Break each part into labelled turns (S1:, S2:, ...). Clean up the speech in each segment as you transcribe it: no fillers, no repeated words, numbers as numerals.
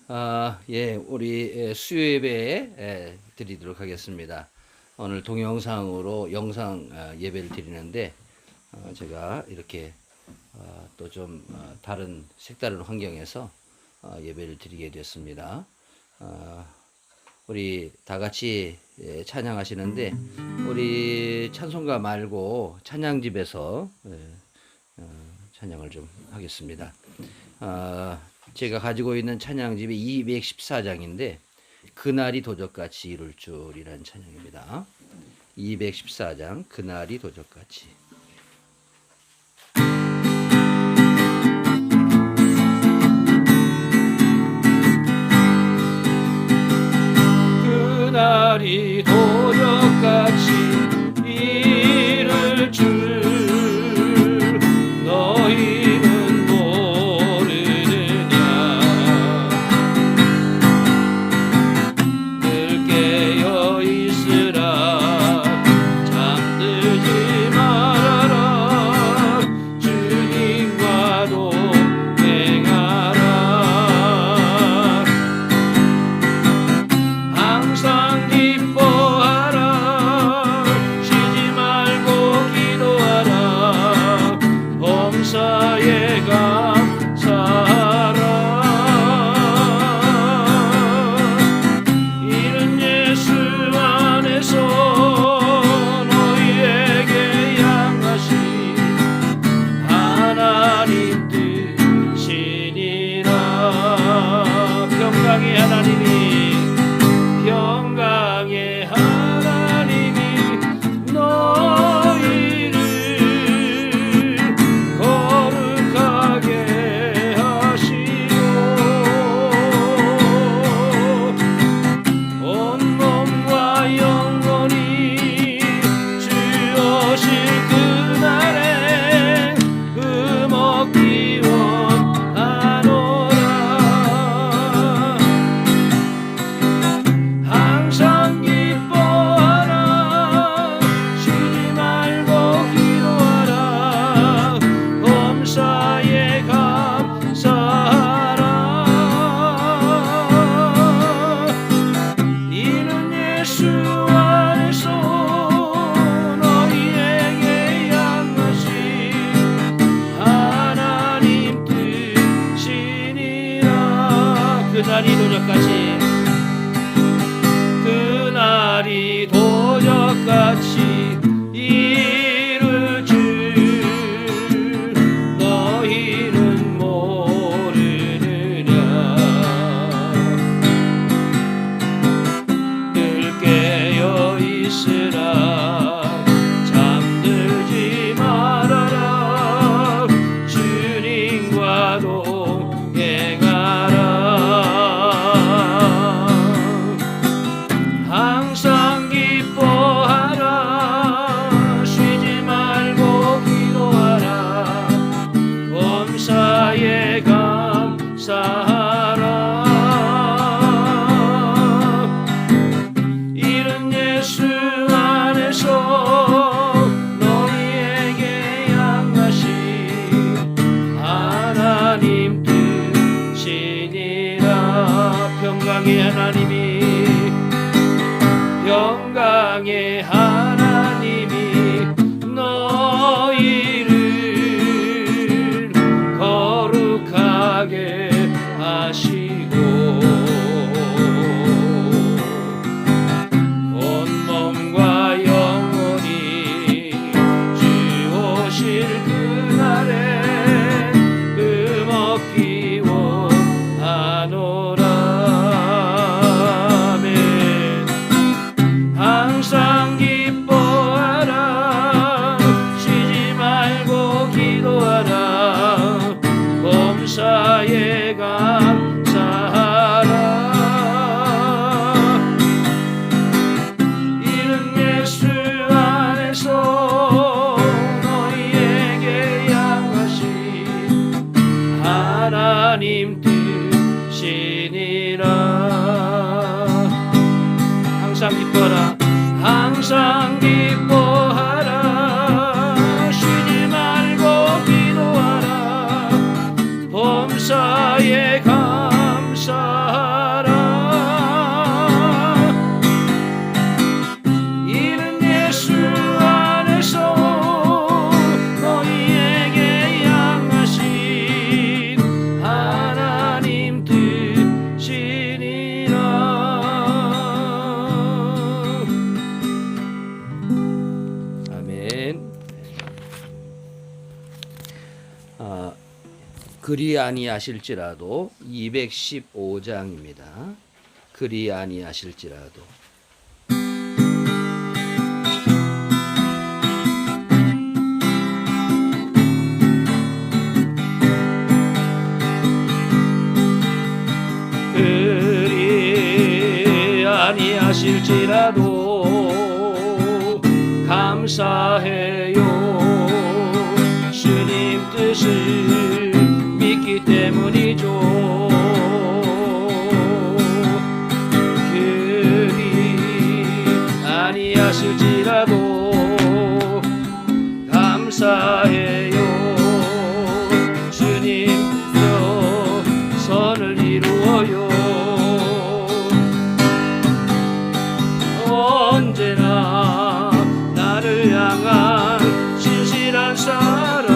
S1: 우리 수요 예배 드리도록 하겠습니다. 오늘 동영상으로 영상 예배를 드리는데 제가 이렇게 또 좀 다른 색다른 환경에서 예배를 드리게 됐습니다. 우리 다 같이 찬양하시는데 우리 찬송가 말고 찬양집에서 찬양을 좀 하겠습니다. 제가 가지고 있는 찬양집이 214장인데 그날이 도적같이 이룰 줄이라는 찬양입니다. 214장 그날이 도적같이. 그날이 도적같이 이룰 줄 너희는 모르느냐. 늘 깨어 있으라 잠들지 말아라 주님과 동행하라. 항상 기뻐하라 쉬지 말고 기도하라 범사에 감사하라. 이는 예수 안에서 너희에게 향하신 하나님 뜻이니라. 평강의 하나님이 너희를 거룩하게 하시고 온 몸과 영혼이 주오실 그날에 흠없기 원하노라. 항상 기뻐하라 쉬지 말고 기도하라 범사에 감사하라. 이는 예수 안에서 너희에게 향하신 하나님 뜻이니라. 그날이 도적같이 그날이 도적같이 이룰 줄 너희는 모르느냐. 늘 깨어 있으라 잠들지 말아라 주님과 동행하라. 항상 기뻐하라 쉬지 말고 기도하라 범사에 감사하라. 이는 예수 안에서 너희에게 향하신 하나님 뜻이니라. 평강의 하나님이 너희를 거룩하게 하시고 온 몸과 영혼이 주오실 그날에 흠없기 원하노라. 항상 기뻐하라 쉬지 말고 기도하라 범사에 감사하라. 이는 예수 안에서 너희에게 향하신 하나님 뜻이니라. 항상 기뻐하라 항상 기뻐하라 쉬지 말고 기도하라 범사에 감사하라. 그리 아니하실지라도 215장입니다. 그리 아니하실지라도. 그리 아니하실지라도 감사해요. 주님 뜻을 믿기 때문이죠. 그리 아니하실지라도 감사해요. 주님께서 선을 이루어요. 언제나 나를 향한 신실한 사랑,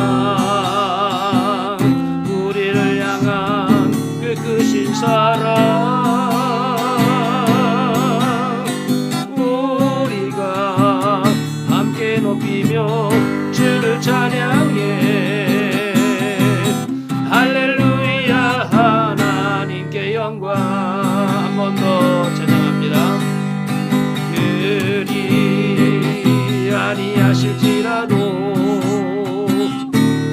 S1: 우리를 향한 그 크신 사랑, 우리가 함께 높이며 주를 찬양해. 할렐루야. 하나님께 영광. 한 번 더 찬양합니다. 그리 아니하실지라도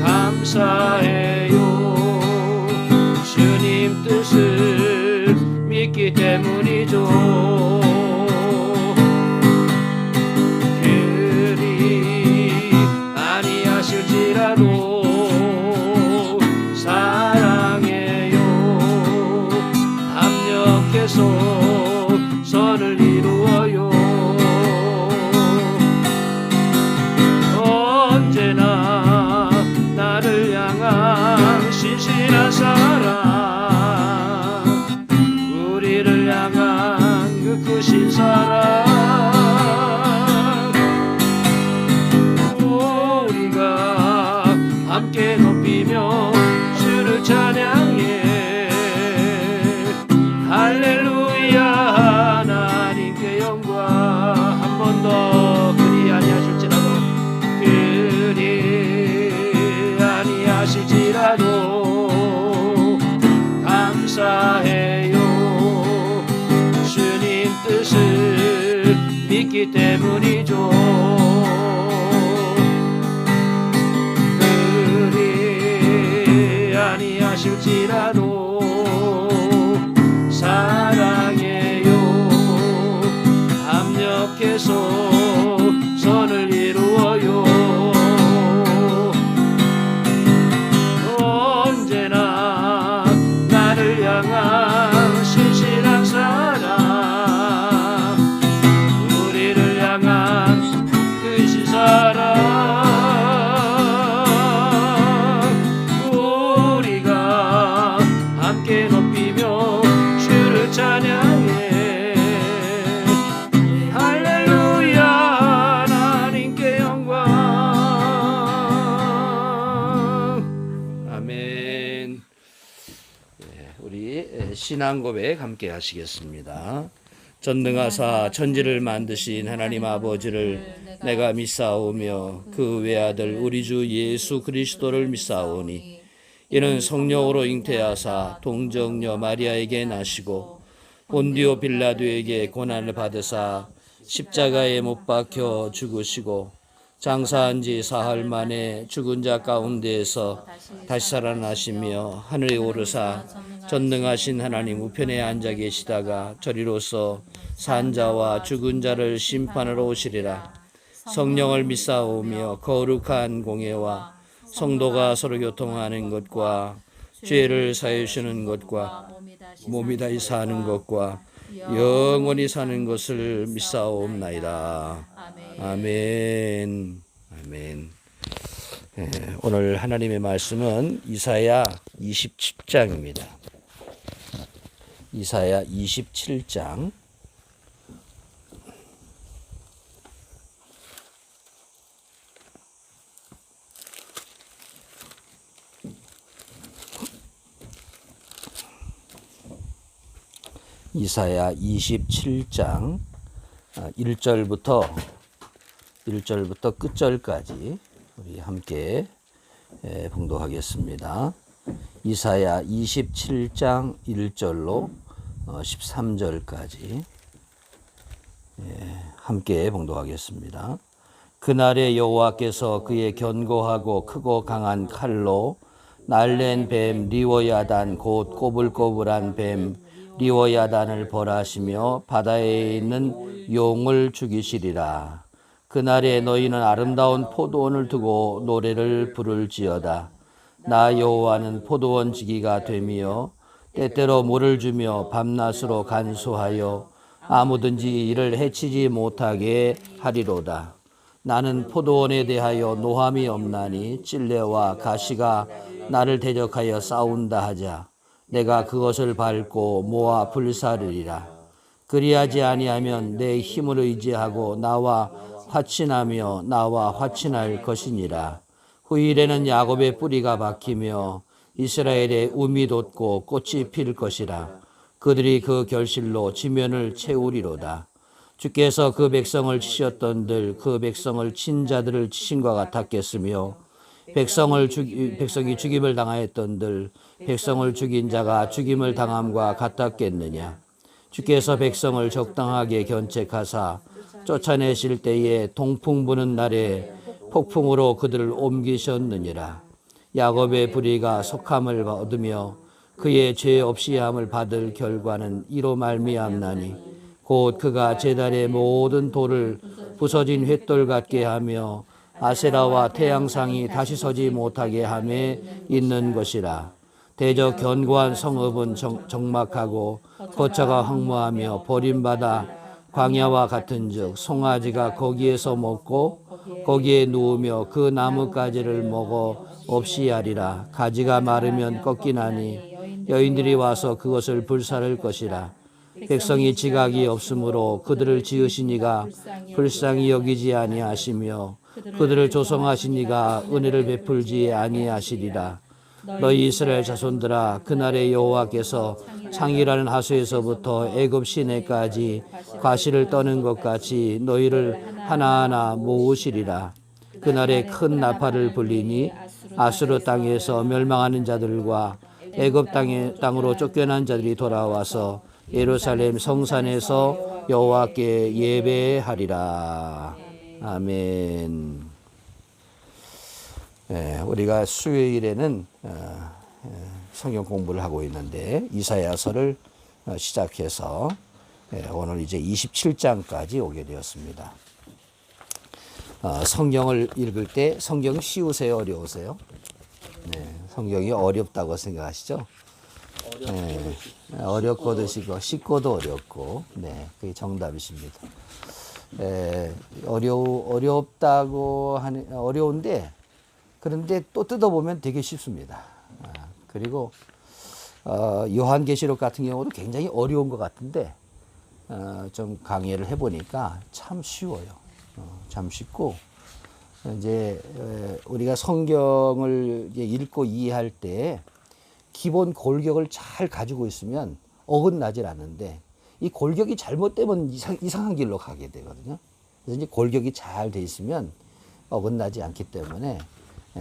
S1: 감사해요. 주님 뜻을 믿기 때문이죠. 그리 아니하실지라도 사랑해요. 합력해서 선을 이루어요. 언제나 나를 향한 신실한 사랑, 우리를 향한 그 크신 사랑, 우리가 함께 높이며 주를 찬양해. 할렐루야. 하나님께 영광. 한 번 더. 그리 아니하실지라도, 그리 아니하실지라도 감사해요. 주님 뜻을 믿기 때문이죠. 그리 아니하실지라도 사랑해요. 합력해서 선을 이루어요. 언제나 나를 향한 신실한 사랑, 우리를 향한 크신 사랑, 우리가 함께 높이며 주를 찬양해. 할렐루야. 하나님께 영광. 아멘. 우리 신앙 고백 함께 하시겠습니다. 전능하사 천지를 만드신 하나님 아버지를 내가 믿사오며 그 외아들 우리 주 예수 그리스도를 믿사오니 이는 성령으로 잉태하사 동정녀 마리아에게 나시고 본디오 빌라도에게 고난을 받으사 십자가에 못 박혀 죽으시고 장사한 지 사흘 만에 죽은 자 가운데에서 다시 살아나시며 하늘에 오르사 전능하신 하나님 우편에 앉아 계시다가 저리로서 산 자와 죽은 자를 심판하러 오시리라. 성령을 믿사오며 거룩한 공예와 성도가 서로 교통하는 것과 죄를 사해 주시는 것과 몸이 다시 사는 것과 영원히 사는 것을 믿사옵나이다. 아멘. 아멘. 오늘 하나님의 말씀은 이사야 27장입니다. 이사야 27장. 이사야 27장 1절부터 끝절까지 우리 함께 봉독하겠습니다. 이사야 27장 1절로 13절까지 함께 봉독하겠습니다. 그날에 여호와께서 그의 견고하고 크고 강한 칼로 날랜 뱀 리워야단 곧 꼬불꼬불한 뱀 리워야단을 벌하시며 바다에 있는 용을 죽이시리라. 그날에 너희는 아름다운 포도원을 두고 노래를 부를지어다. 나 여호와는 포도원 지기가 되며 때때로 물을 주며 밤낮으로 간수하여 아무든지 이를 해치지 못하게 하리로다. 나는 포도원에 대하여 노함이 없나니 찔레와 가시가 나를 대적하여 싸운다 하자. 내가 그것을 밟고 모아 불사르리라. 그리하지 아니하면 내 힘을 의지하고 나와 화친하며 나와 화친할 것이니라. 후일에는 야곱의 뿌리가 박히며 이스라엘의 움이 돋고 꽃이 필 것이라. 그들이 그 결실로 지면을 채우리로다. 주께서 그 백성을 치셨던들 그 백성을 친 자들을 치신과 같았겠으며 백성이 죽임을 당하였던들 백성을 죽인 자가 죽임을 당함과 같았겠느냐. 주께서 백성을 적당하게 견책하사 쫓아내실 때에 동풍 부는 날에 폭풍으로 그들을 옮기셨느니라. 야곱의 불의가 속함을 얻으며 그의 죄 없이함을 받을 결과는 이로 말미암나니 곧 그가 제단의 모든 돌을 부서진 횃돌 같게 하며 아세라와 태양상이 다시 서지 못하게 함에 있는 것이라. 대저 견고한 성읍은 적막하고 거처가 황무하며 버림받아 광야와 같은즉 송아지가 거기에서 먹고 거기에 누우며 그 나뭇가지를 먹어 없이 하리라. 가지가 마르면 꺾이나니 여인들이 와서 그것을 불사를 것이라. 백성이 지각이 없으므로 그들을 지으신 이가 불쌍히 여기지 아니하시며 그들을 조성하신 이가 은혜를 베풀지 아니하시리라. 너희 이스라엘 자손들아, 그날에 여호와께서 창이라는 하수에서부터 애굽 시내까지 과실을 떠는 것 같이 너희를 하나하나 모으시리라. 그날에 큰 나팔을 불리니 아수르 땅에서 멸망하는 자들과 애굽 땅으로 쫓겨난 자들이 돌아와서 예루살렘 성산에서 여호와께 예배하리라. 아멘. 우리가 수요일에는 성경 공부를 하고 있는데 이사야서를 시작해서 오늘 이제 27장까지 오게 되었습니다. 성경을 읽을 때 성경 쉬우세요, 어려우세요? 성경이 어렵다고 생각하시죠? 어렵고도 쉽고도 어렵고, 그게 정답이십니다. 어렵다고 하는 어려운데 그런데 또 뜯어보면 되게 쉽습니다. 그리고 요한계시록 같은 경우도 굉장히 어려운 것 같은데 좀 강의를 해보니까 참 쉬워요. 참 쉽고 이제 우리가 성경을 읽고 이해할 때 기본 골격을 잘 가지고 있으면 어긋나질 않는데 이 골격이 잘못되면 이상한 길로 가게 되거든요. 그래서 이제 골격이 잘 돼 있으면 어긋나지 않기 때문에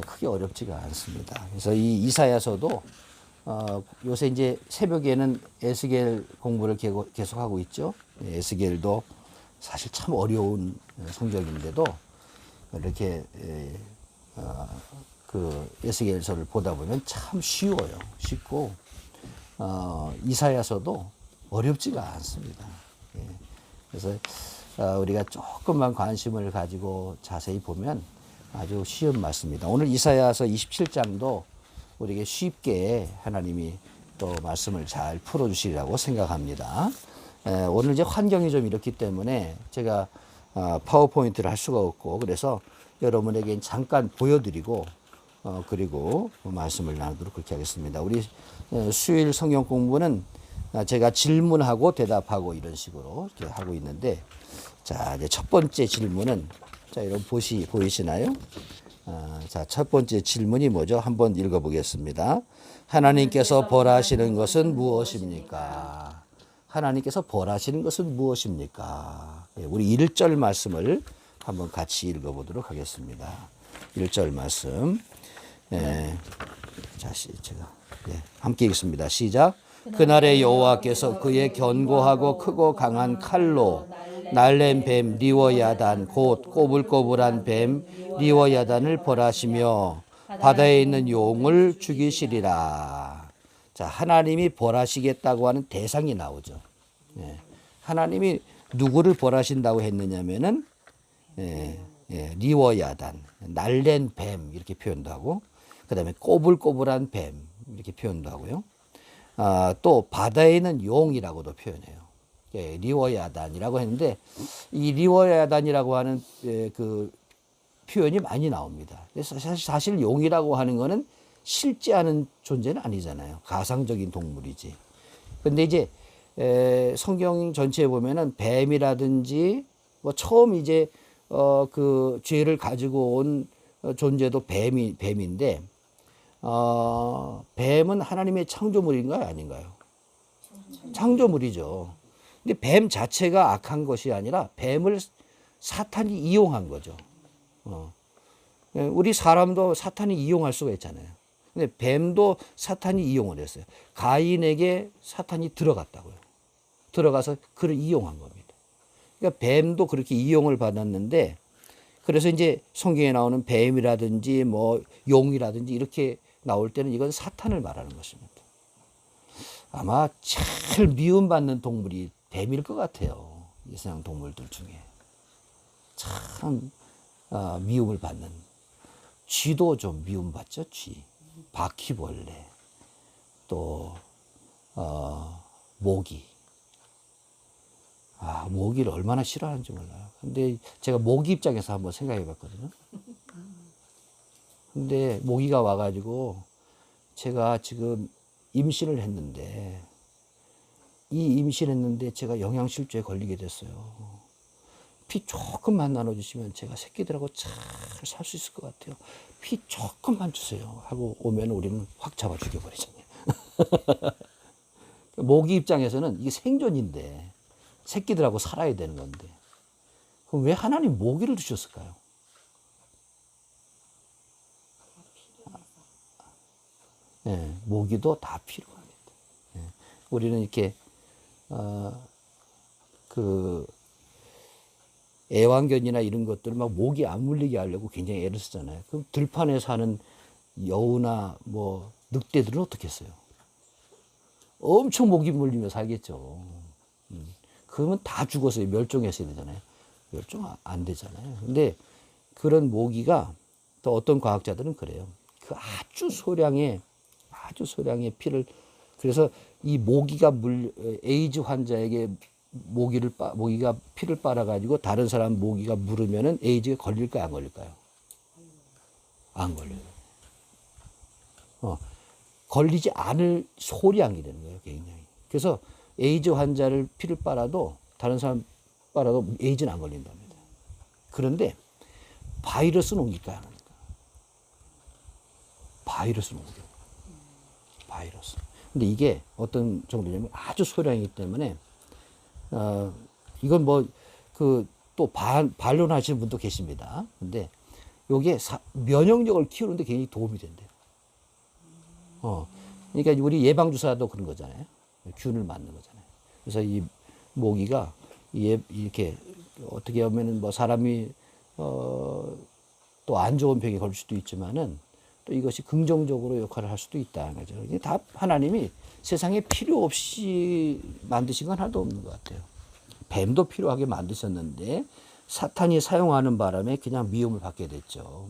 S1: 크게 어렵지가 않습니다. 그래서 이 이사야서도 요새 이제 새벽에는 에스겔 공부를 계속하고 있죠. 에스겔도 사실 참 어려운 성경인데도 이렇게 그 에스겔서를 보다 보면 참 쉬워요. 쉽고 이사야서도 어렵지가 않습니다. 그래서 우리가 조금만 관심을 가지고 자세히 보면 아주 쉬운 말씀입니다. 오늘 이사야서 27장도 우리에게 쉽게 하나님이 또 말씀을 잘 풀어주시리라고 생각합니다. 오늘 이제 환경이 좀 이렇기 때문에 제가 파워포인트를 할 수가 없고 그래서 여러분에게 잠깐 보여드리고 그리고 말씀을 나누도록 그렇게 하겠습니다. 우리 수요일 성경 공부는 제가 질문하고 대답하고 이런 식으로 이렇게 하고 있는데 자, 이제 첫 번째 질문은 자, 여러분 보이시나요? 자, 첫 번째 질문이 뭐죠? 한번 읽어보겠습니다. 하나님께서 벌하시는 것은 무엇입니까? 하나님께서 벌하시는 것은 무엇입니까? 우리 1절 말씀을 한번 같이 읽어보도록 하겠습니다. 1절 말씀. 자, 제가 함께 읽습니다. 시작. 그날에 여호와께서 그의 견고하고 크고 강한 칼로 날랜 뱀 리워야단 곧 꼬불꼬불한 뱀 리워야단을 벌하시며 바다에 있는 용을 죽이시리라. 자, 하나님이 벌하시겠다고 하는 대상이 나오죠. 하나님이 누구를 벌하신다고 했느냐면은 리워야단, 날랜 뱀 이렇게 표현도 하고, 그 다음에 꼬불꼬불한 뱀 이렇게 표현도 하고요. 또 바다에 있는 용이라고도 표현해요. 리워야단이라고 했는데 이 리워야단이라고 하는 그 표현이 많이 나옵니다. 사실 용이라고 하는 거는 실제하는 존재는 아니잖아요. 가상적인 동물이지. 근데 이제 성경 전체에 보면은 뱀이라든지 뭐 처음 이제 그 죄를 가지고 온 존재도 뱀인데 뱀은 하나님의 창조물인가요, 아닌가요? 창조물이죠. 근데 뱀 자체가 악한 것이 아니라 뱀을 사탄이 이용한 거죠. 우리 사람도 사탄이 이용할 수가 있잖아요. 근데 뱀도 사탄이 이용을 했어요. 가인에게 사탄이 들어갔다고요. 들어가서 그를 이용한 겁니다. 그러니까 뱀도 그렇게 이용을 받았는데, 그래서 이제 성경에 나오는 뱀이라든지 뭐 용이라든지 이렇게 나올 때는 이건 사탄을 말하는 것입니다. 아마 제일 미움받는 동물이 뱀일 것 같아요. 이 세상 동물들 중에. 참 미움을 받는. 쥐도 좀 미움받죠. 쥐. 바퀴벌레. 또 모기. 모기를 얼마나 싫어하는지 몰라요. 근데 제가 모기 입장에서 한번 생각해 봤거든요. 근데 모기가 와가지고 제가 지금 임신을 했는데, 임신했는데 제가 영양실조에 걸리게 됐어요. 피 조금만 나눠주시면 제가 새끼들하고 잘 살 수 있을 것 같아요. 피 조금만 주세요 하고 오면 우리는 확 잡아 죽여버리잖아요. 모기 입장에서는 이게 생존인데 새끼들하고 살아야 되는 건데, 그럼 왜 하나님 모기를 주셨을까요? 모기도 다 필요합니다. 우리는 이렇게 그 애완견이나 이런 것들을 막 모기 안 물리게 하려고 굉장히 애를 쓰잖아요. 그럼 들판에 사는 여우나 뭐 늑대들은 어떻게 했어요? 엄청 모기 물리며 살겠죠. 그러면 다 죽어서 멸종했어야 되잖아요. 멸종 안 되잖아요. 근데 그런 모기가, 또 어떤 과학자들은 그래요. 그 아주 소량의 피를, 그래서 이 모기가 에이즈 환자에게 모기가 피를 빨아가지고 다른 사람 모기가 물으면은 에이즈에 걸릴까요, 안 걸릴까요? 안 걸려요. 걸리지 않을 소량이 되는 거예요, 굉장히. 그래서 에이즈 환자를 피를 빨아도, 다른 사람 빨아도 에이즈는 안 걸린답니다. 그런데 바이러스는 옮길까요, 안 옮길까요? 바이러스는 옮겨요. 바이러스. 근데 이게 어떤 정도냐면 아주 소량이기 때문에, 이건 뭐, 또 반론하시는 분도 계십니다. 근데 요게 면역력을 키우는데 굉장히 도움이 된대요. 그러니까 우리 예방주사도 그런 거잖아요. 균을 맞는 거잖아요. 그래서 이 모기가 이렇게 어떻게 하면은 뭐 사람이, 또 안 좋은 병에 걸릴 수도 있지만은 또 이것이 긍정적으로 역할을 할 수도 있다는 거죠. 이게 다 하나님이 세상에 필요 없이 만드신 건 하나도 없는 것 같아요. 뱀도 필요하게 만드셨는데 사탄이 사용하는 바람에 그냥 미움을 받게 됐죠.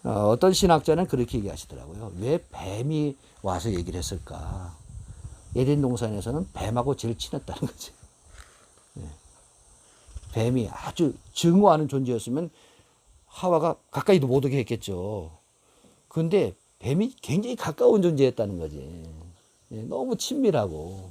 S1: 어떤 신학자는 그렇게 얘기하시더라고요. 왜 뱀이 와서 얘기를 했을까? 에덴 동산에서는 뱀하고 제일 친했다는 거죠. 뱀이 아주 증오하는 존재였으면 하와가 가까이도 못 오게 했겠죠. 그런데 뱀이 굉장히 가까운 존재였다는 거지. 너무 친밀하고.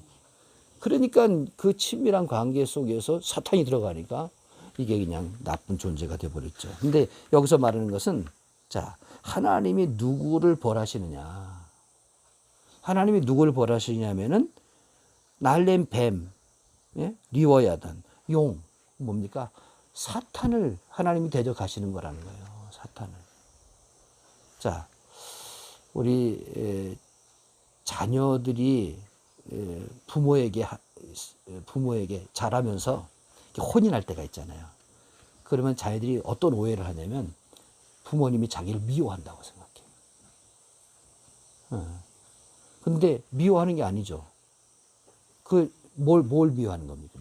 S1: 그러니까 그 친밀한 관계 속에서 사탄이 들어가니까 이게 그냥 나쁜 존재가 되어버렸죠. 근데 여기서 말하는 것은, 자, 하나님이 누구를 벌하시느냐. 하나님이 누구를 벌하시냐면은 날랜 뱀, 리워야단, 용, 뭡니까? 사탄을 하나님이 대적하시는 거라는 거예요. 사탄을. 자, 우리 자녀들이 부모에게 자라면서 혼이 날 때가 있잖아요. 그러면 자녀들이 어떤 오해를 하냐면 부모님이 자기를 미워한다고 생각해요. 근데 미워하는 게 아니죠. 뭘 미워하는 겁니까?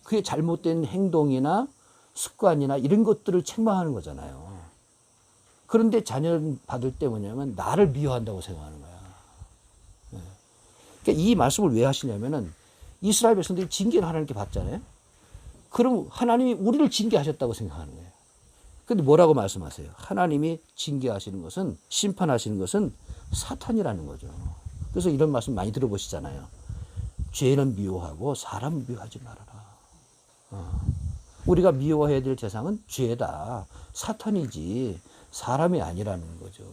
S1: 그게 잘못된 행동이나 습관이나 이런 것들을 책망하는 거잖아요. 그런데 자녀를 받을 때 뭐냐면 나를 미워한다고 생각하는 거야. 그러니까 이 말씀을 왜 하시냐면은 이스라엘 백성들이 징계를 하나님께 받잖아요. 그럼 하나님이 우리를 징계하셨다고 생각하는 거예요. 근데 뭐라고 말씀하세요? 하나님이 징계하시는 것은, 심판하시는 것은 사탄이라는 거죠. 그래서 이런 말씀 많이 들어보시잖아요. 죄는 미워하고 사람은 미워하지 말아라. 우리가 미워해야 될 대상은 죄다. 사탄이지 사람이 아니라는 거죠.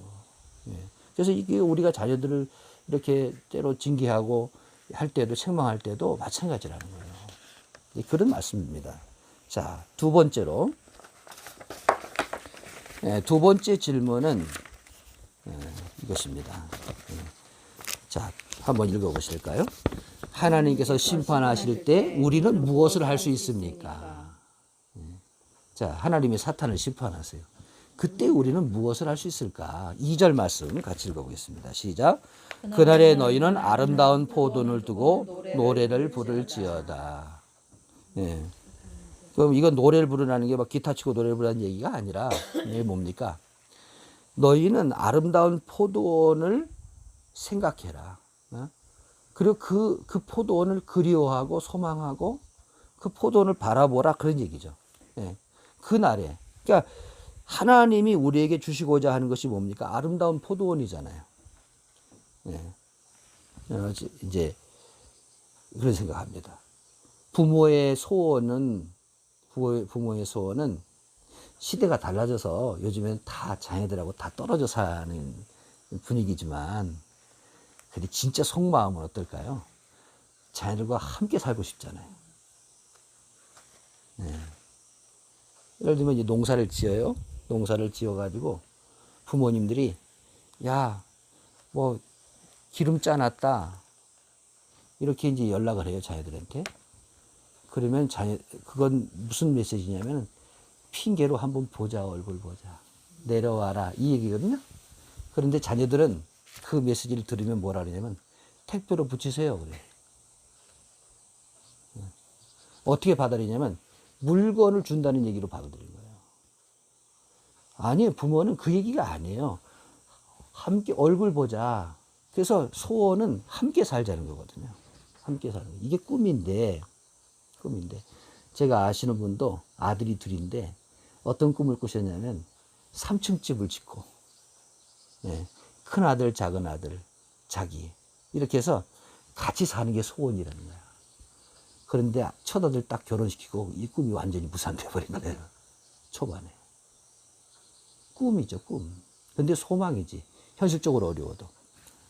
S1: 그래서 이게 우리가 자녀들을 이렇게 때로 징계하고 할 때도 책망할 때도 마찬가지라는 거예요. 그런 말씀입니다. 자, 두 번째로. 두 번째 질문은 이것입니다. 자, 한번 읽어보실까요? 하나님께서 심판하실 때 우리는 무엇을 할 수 있습니까? 자, 하나님이 사탄을 심판하세요. 그때 우리는 무엇을 할 수 있을까? 2절 말씀 같이 읽어보겠습니다. 시작. 그날에 너희는 아름다운 포도를 두고 노래를 부를지어다. 그럼 이건 노래를 부르라는 게 막 기타 치고 노래를 부르라는 얘기가 아니라 이게 뭡니까? 너희는 아름다운 포도원을 생각해라. 그리고 그 포도원을 그리워하고 소망하고 그 포도원을 바라보라 그런 얘기죠. 그날에. 그러니까 하나님이 우리에게 주시고자 하는 것이 뭡니까? 아름다운 포도원이잖아요. 이제 그런 생각합니다. 부모의 소원은 시대가 달라져서 요즘엔 다 자녀들하고 다 떨어져 사는 분위기지만 근데 진짜 속마음은 어떨까요? 자녀들과 함께 살고 싶잖아요. 예를 들면 이제 농사를 지어요. 농사를 지어가지고 부모님들이 야, 뭐 기름 짜놨다 이렇게 이제 연락을 해요 자녀들한테. 그러면 그건 무슨 메시지냐면 핑계로 한번 보자, 얼굴 보자, 내려와라 이 얘기거든요. 그런데 자녀들은 그 메시지를 들으면 뭐라 그러냐면 택배로 붙이세요 그래. 어떻게 받아들이냐면 물건을 준다는 얘기로 받아들인 거예요. 아니에요. 부모는 그 얘기가 아니에요. 함께 얼굴 보자. 그래서 소원은 함께 살자는 거거든요. 함께 사는 거. 이게 꿈인데 제가 아시는 분도 아들이 둘인데 어떤 꿈을 꾸셨냐면 3층 집을 짓고 큰 아들, 작은 아들, 자기 이렇게 해서 같이 사는 게 소원이라는 거야. 그런데 첫 아들 딱 결혼시키고 이 꿈이 완전히 무산돼 버린 거예요. 초반에. 꿈이죠, 꿈. 근데 소망이지. 현실적으로 어려워도.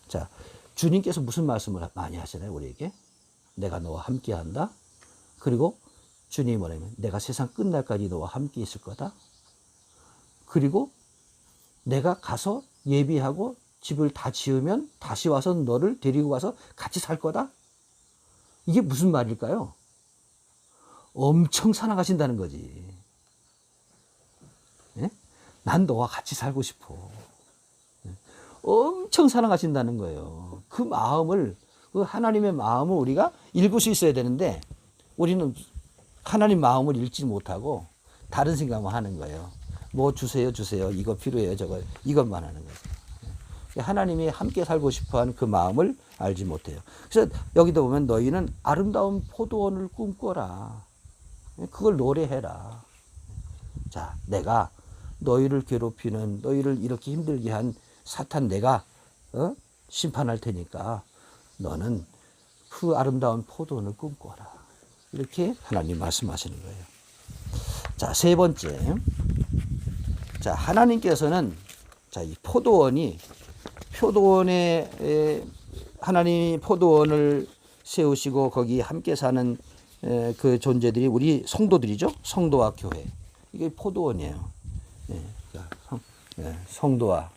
S1: 자, 주님께서 무슨 말씀을 많이 하시나요, 우리에게? 내가 너와 함께 한다. 그리고 주님이 뭐냐면 내가 세상 끝날까지 너와 함께 있을 거다. 그리고 내가 가서 예비하고 집을 다 지으면 다시 와서 너를 데리고 와서 같이 살 거다. 이게 무슨 말일까요? 엄청 사랑하신다는 거지. 난 너와 같이 살고 싶어. 엄청 사랑하신다는 거예요. 그 마음을, 그 하나님의 마음을 우리가 읽을 수 있어야 되는데 우리는 하나님 마음을 읽지 못하고 다른 생각만 하는 거예요. 뭐 주세요. 이거 필요해요. 저거. 이것만 하는 거죠. 하나님이 함께 살고 싶어 하는 그 마음을 알지 못해요. 그래서 여기도 보면 너희는 아름다운 포도원을 꿈꿔라. 그걸 노래해라. 자, 내가 너희를 괴롭히는, 너희를 이렇게 힘들게 한 사탄 내가 심판할 테니까 너는 그 아름다운 포도원을 꿈꿔라. 이렇게 하나님 말씀하시는 거예요. 자, 세 번째. 자, 하나님께서는 이 포도원에 하나님이 포도원을 세우시고 거기 함께 사는 그 존재들이 우리 성도들이죠. 성도와 교회. 이게 포도원이에요. 성도와.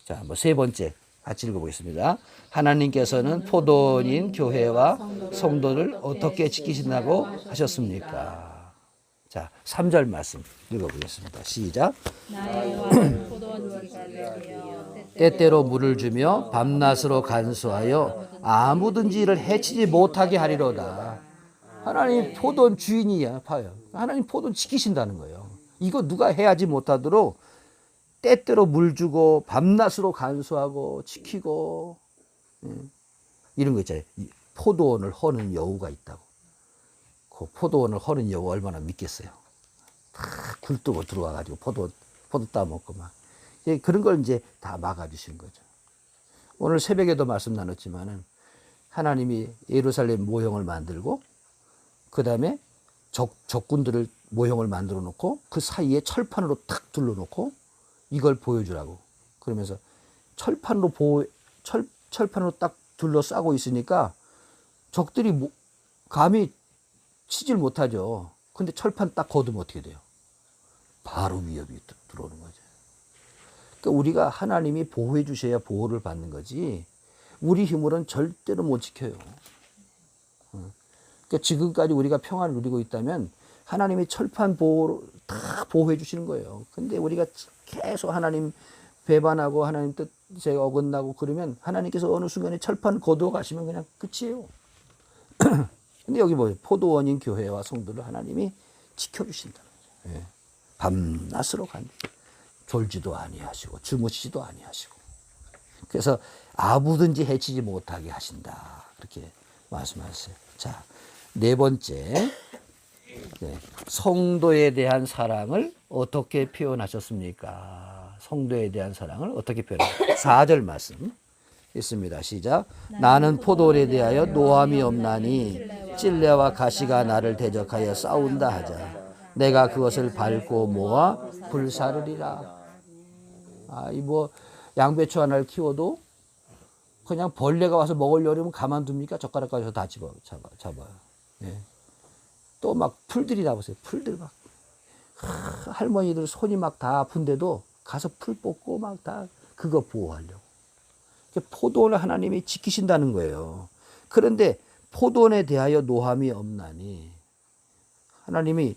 S1: 자, 뭐 세 번째. 같이 읽어보겠습니다. 하나님께서는 포도원인 교회와 성도를 어떻게 지키신다고 하셨습니까? 자, 3절 말씀 읽어보겠습니다. 시작.
S2: 나의 왕은 포도원지가 되어
S1: 때때로 물을 주며 밤낮으로 간수하여 아무든지 이를 해치지 못하게 하리로다. 하나님 포도원 주인이야. 봐요. 하나님 포도원 지키신다는 거예요. 이거 누가 해야지 못하도록 때때로 물 주고 밤낮으로 간수하고 지키고, 이런 거 있잖아요. 포도원을 허는 여우가 있다고. 그 포도원을 허는 여우 얼마나 믿겠어요. 다 굴뚝으로 들어와가지고 포도 따먹고 막. 그런 걸 이제 다 막아주신 거죠. 오늘 새벽에도 말씀 나눴지만은 하나님이 예루살렘 모형을 만들고 그 다음에 적군들을 모형을 만들어 놓고 그 사이에 철판으로 탁 둘러놓고 이걸 보여주라고. 그러면서 철판으로 딱 둘러싸고 있으니까 적들이 감히 치질 못하죠. 근데 철판 딱 걷으면 어떻게 돼요? 바로 위협이 들어오는 거죠. 그러니까 우리가 하나님이 보호해 주셔야 보호를 받는 거지 우리 힘으로는 절대로 못 지켜요. 그러니까 지금까지 우리가 평안을 누리고 있다면 하나님이 철판 보호를 다 보호해 주시는 거예요. 근데 우리가 계속 하나님 배반하고 하나님 뜻에 어긋나고 그러면 하나님께서 어느 순간에 철판 거두어 가시면 그냥 끝이에요. 근데 여기 뭐예요? 포도원인 교회와 성도를 하나님이 지켜주신다는 거죠. 예. 밤낮으로 졸지도 아니하시고 주무시지도 아니하시고 그래서 아무든지 해치지 못하게 하신다. 그렇게 말씀하셨어요. 자, 네 번째. 네. 성도에 대한 사랑을 어떻게 표현하셨습니까? 성도에 대한 사랑을 어떻게 표현하셨습니까? 4절 말씀 있습니다. 시작. 나는 포도원에 대하여 노함이 없나니 찔레와 가시가 나를 대적하여 싸운다 하자. 내가 그것을 밟고 모아 불사르리라. 양배추 하나를 키워도 그냥 벌레가 와서 먹으려면 가만둡니까? 젓가락까지 다 잡아요. 예. 또 막 풀들이 나오세요. 풀들 막. 할머니들 손이 막 다 아픈데도 가서 풀 뽑고 막 다 그거 보호하려고. 포도원을 하나님이 지키신다는 거예요. 그런데 포도원에 대하여 노함이 없나니 하나님이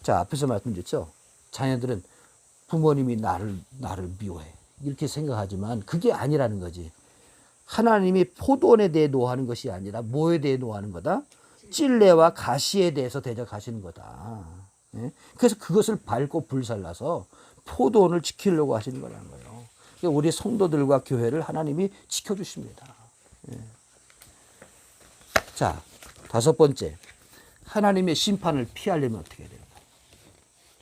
S1: 자 앞에서 말씀드렸죠. 자녀들은 부모님이 나를 미워해 이렇게 생각하지만 그게 아니라는 거지. 하나님이 포도원에 대해 노하는 것이 아니라 뭐에 대해 노하는 거다? 찔레와 가시에 대해서 대적하시는 거다. 예? 그래서 그것을 밟고 불살라서 포도원을 지키려고 하시는 거라는 거예요. 그러니까 우리 성도들과 교회를 하나님이 지켜주십니다. 예. 자, 5번째. 하나님의 심판을 피하려면 어떻게 해야 됩니까?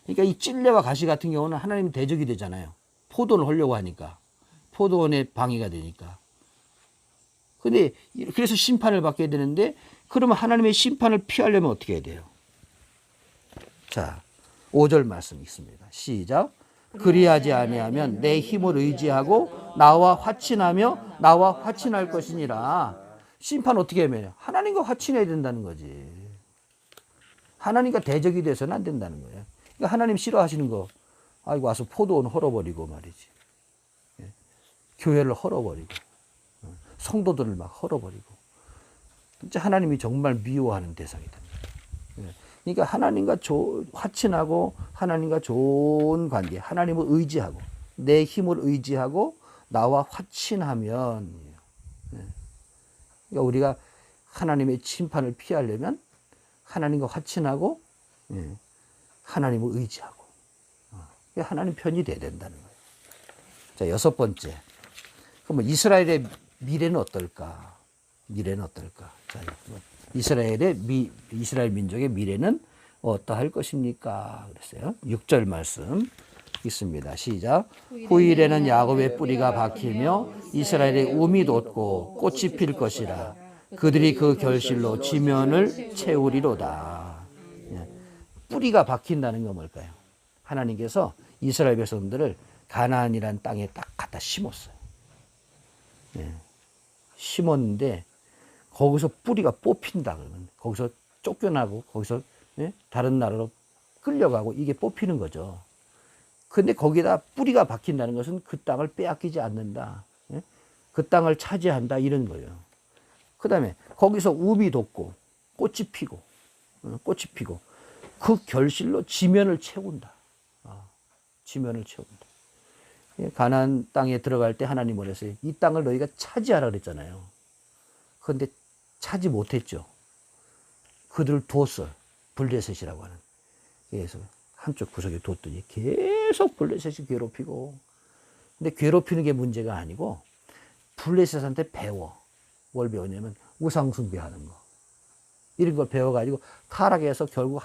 S1: 그러니까 이 찔레와 가시 같은 경우는 하나님 대적이 되잖아요. 포도원을 하려고 하니까. 포도원에 방해가 되니까. 근데 그래서 심판을 받게 되는데 그러면 하나님의 심판을 피하려면 어떻게 해야 돼요? 자, 5절 말씀 있습니다. 시작. 그리하지 아니하면 내 힘을 의지하고 나와 화친하며 나와 화친할 것이니라. 심판 어떻게 하면 하나님과 화친해야 된다는 거지. 하나님과 대적이 돼서는 안 된다는 거예요. 그러니까 하나님 싫어하시는 거 아이고 와서 포도원 헐어버리고 말이지. 예. 교회를 헐어버리고 성도들을 막 헐어버리고 진짜 하나님이 정말 미워하는 대상이다. 그러니까 하나님과 화친하고 하나님과 좋은 관계, 하나님을 의지하고 내 힘을 의지하고 나와 화친하면 그러니까 우리가 하나님의 심판을 피하려면 하나님과 화친하고 하나님을 의지하고 하나님 편이 돼야 된다는 거예요. 자, 6번째. 그러면 이스라엘의 미래는 어떨까? 미래는 어떨까? 자, 이스라엘 민족의 미래는 어떠할 것입니까? 그랬어요. 6절 말씀 있습니다. 시작. 후일에는 야곱의 뿌리가 박히며 이스라엘의 움이 돋고 꽃이 필 것이라. 그들이 그 결실로 지면을 채우리로다. 뿌리가 박힌다는 건 뭘까요? 하나님께서 이스라엘 백성들을 가나안이라는 땅에 딱 갖다 심었어요. 심었는데 거기서 뿌리가 뽑힌다 그러면 거기서 쫓겨나고 거기서 다른 나라로 끌려가고 이게 뽑히는 거죠. 근데 거기다 뿌리가 박힌다는 것은 그 땅을 빼앗기지 않는다. 그 땅을 차지한다 이런 거예요. 그 다음에 거기서 우비 돋고 꽃이 피고 꽃이 피고 그 결실로 지면을 채운다. 지면을 채운다. 가나안 땅에 들어갈 때 하나님 그랬어요. 이 땅을 너희가 차지하라 그랬잖아요. 그런데 차지 못했죠. 그들을 두었어요. 블레셋이라고 하는. 그래서 한쪽 구석에 뒀더니 계속 블레셋이 괴롭히고. 근데 괴롭히는 게 문제가 아니고 블레셋한테 배워. 뭘 배우냐면 우상 숭배하는 거. 이런 걸 배워가지고 타락해서 결국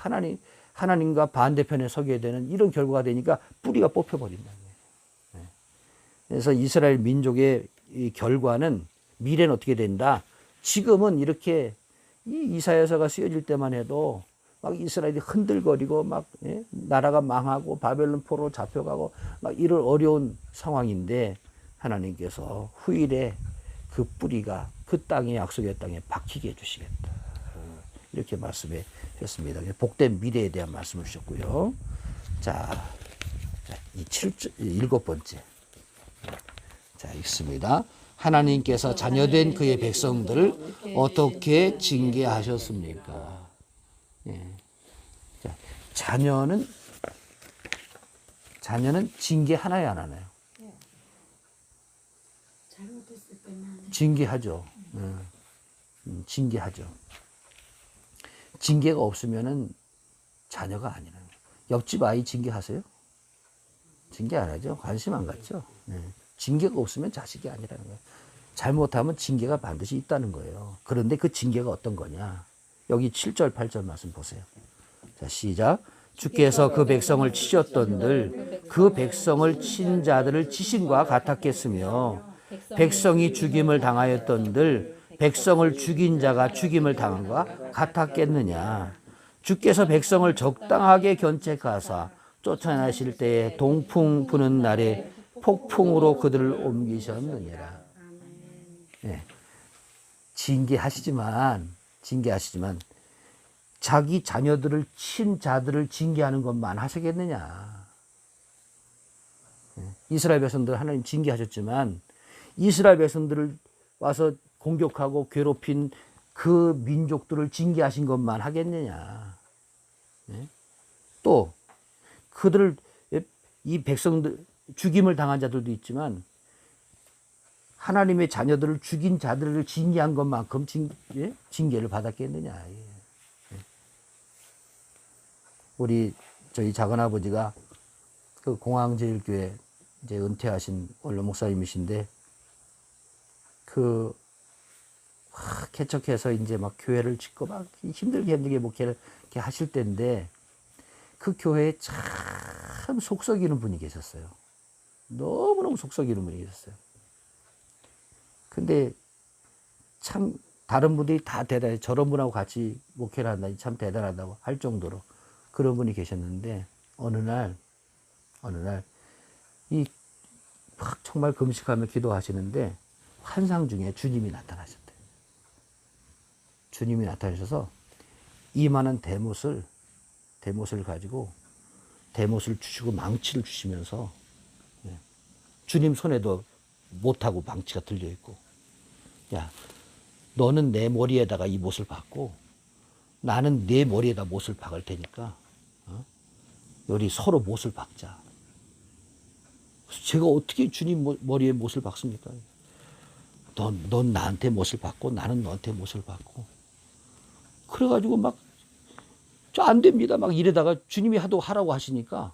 S1: 하나님과 반대편에 서게 되는 이런 결과가 되니까 뿌리가 뽑혀버린다는 거예요. 그래서 이스라엘 민족의 이 결과는 미래는 어떻게 된다? 지금은 이렇게 이 이사야서가 쓰여질 때만 해도 막 이스라엘이 흔들거리고 막 나라가 망하고 바벨론 포로 잡혀가고 막 이런 어려운 상황인데 하나님께서 후일에 그 뿌리가 그 땅에 약속의 땅에 박히게 해주시겠다. 이렇게 말씀해 주셨습니다. 복된 미래에 대한 말씀을 주셨고요. 자, 이 7번째. 자, 읽습니다. 하나님께서 자녀된 그의 백성들을 어떻게 징계하셨습니까? 예. 자, 자녀는 징계 하나요, 안 하나요? 징계하죠. 징계하죠. 징계가 없으면은 자녀가 아니라는 거예요. 옆집 아이 징계하세요? 징계 안 하죠. 관심 안 갖죠. 징계가 없으면 자식이 아니라는 거예요. 잘못하면 징계가 반드시 있다는 거예요. 그런데 그 징계가 어떤 거냐? 여기 7절, 8절 말씀 보세요. 자, 시작. 주께서 그 백성을 치셨던들 그 백성을 친 자들을 치심과 같았겠으며 백성이 죽임을 당하였던들 백성을 죽인 자가 죽임을 당한과 같았겠느냐. 주께서 백성을 적당하게 견책하사 쫓아내실 때에 동풍 부는 날에 폭풍으로 그들을 옮기셨느니라. 네. 징계하시지만 자기 자녀들을 친 자들을 징계하는 것만 하시겠느냐. 이스라엘 백성들 하나님 징계하셨지만 이스라엘 백성들을 와서 공격하고 괴롭힌 그 민족들을 징계하신 것만 하겠느냐. 또 그들을 이 백성들 죽임을 당한 자들도 있지만 하나님의 자녀들을 죽인 자들을 징계한 것만큼 징계를 받았겠느냐. 우리 저희 작은아버지가 그 공항제일교회 이제 은퇴하신 원로 목사님이신데 그 개척해서 이제 막 교회를 짓고 막 힘들게 목회를 이렇게 하실 때인데 그 교회에 참 속썩이는 분이 계셨어요. 너무너무 속썩이는 분이 계셨어요. 근데 참 다른 분들이 다 대단해. 저런 분하고 같이 목회를 한다니 참 대단하다고 할 정도로 그런 분이 계셨는데 어느 날 이 막 정말 금식하며 기도하시는데 환상 중에 주님이 나타나셨대요. 주님이 나타나셔서 이만한 대못을 가지고 대못을 주시고 망치를 주시면서 주님 손에도 못하고 망치가 들려있고 야 너는 내 머리에다가 이 못을 박고 나는 내 머리에다 못을 박을 테니까 우리 서로 못을 박자. 제가 어떻게 주님 머리에 못을 박습니까? 넌 나한테 못을 박고 나는 너한테 못을 박고 그래가지고 막 안 됩니다. 막 이러다가 주님이 하라고 하시니까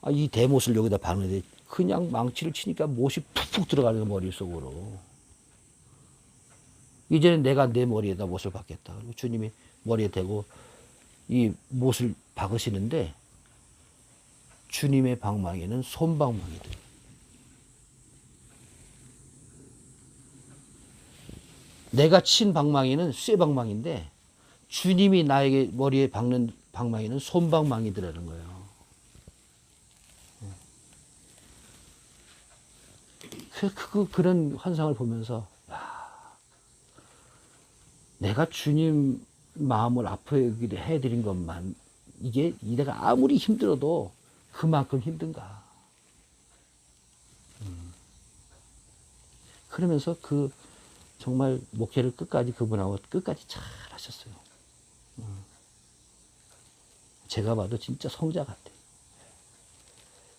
S1: 이 대못을 여기다 박는데 그냥 망치를 치니까 못이 푹푹 들어가는 거예요, 머릿속으로. 이제는 내가 내 머리에다 못을 박겠다. 그리고 주님이 머리에 대고 이 못을 박으시는데 주님의 방망이는 솜방망이 돼요. 내가 친 방망이는 쇠방망인데 주님이 나에게 머리에 박는 방망이는 솜방망이더라는 거예요. 그런 환상을 보면서 내가 주님 마음을 아프게 해드린 것만 이게 내가 아무리 힘들어도 그만큼 힘든가. 그러면서 그 정말 목회를 끝까지 그분하고 끝까지 잘 하셨어요. 제가 봐도 진짜 성자 같아요.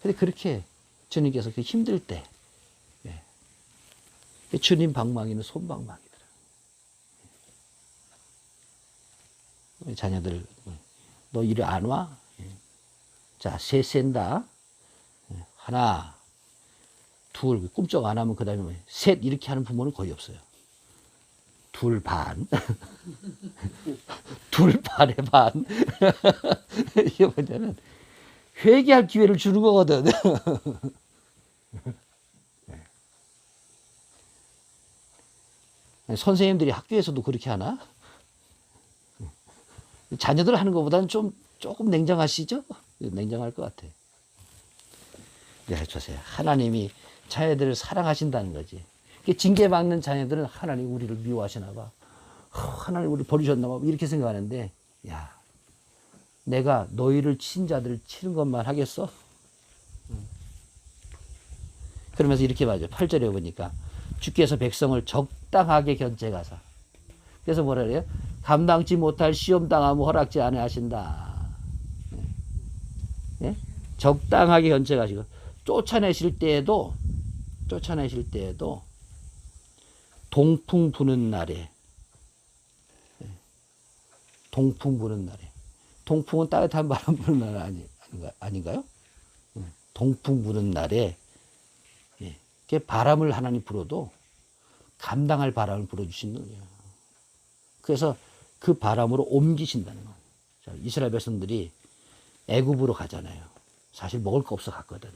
S1: 근데 그렇게 주님께서 그 힘들 때, 예. 주님 방망이는 손방망이더라. 자녀들, 너 이리 안 와? 자, 셋 센다. 하나, 둘, 꿈쩍 안 하면 그 다음에 셋 이렇게 하는 부모는 거의 없어요. 둘 반. 둘 반에 반. 이게 뭐냐면 회개할 기회를 주는 거거든. 선생님들이 학교에서도 그렇게 하나? 자녀들 하는 것보다는 조금 냉정하시죠? 냉정할 것 같아요. 네, 보세요. 하나님이 자녀들을 사랑하신다는 거지. 징계받는 자녀들은 하나님 우리를 미워하시나 봐. 하나님 우리 버리셨나 봐. 이렇게 생각하는데, 야, 내가 너희를 친 자들을 치는 것만 하겠어? 그러면서 이렇게 말하죠. 8절에 보니까 주께서 백성을 적당하게 견제가사. 그래서 뭐라 그래요? 감당치 못할 시험 당하면 허락지 않아 하신다. 예? 적당하게 견제가시고 쫓아내실 때에도 동풍 부는 날에, 동풍 부는 날에, 동풍은 따뜻한 바람 부는 날 아닌가요? 동풍 부는 날에, 바람을 하나님 불어도 감당할 바람을 불어주시는 거예요. 그래서 그 바람으로 옮기신다는 거예요. 자, 이스라엘 백성들이 애굽으로 가잖아요. 사실 먹을 거 없어 갔거든.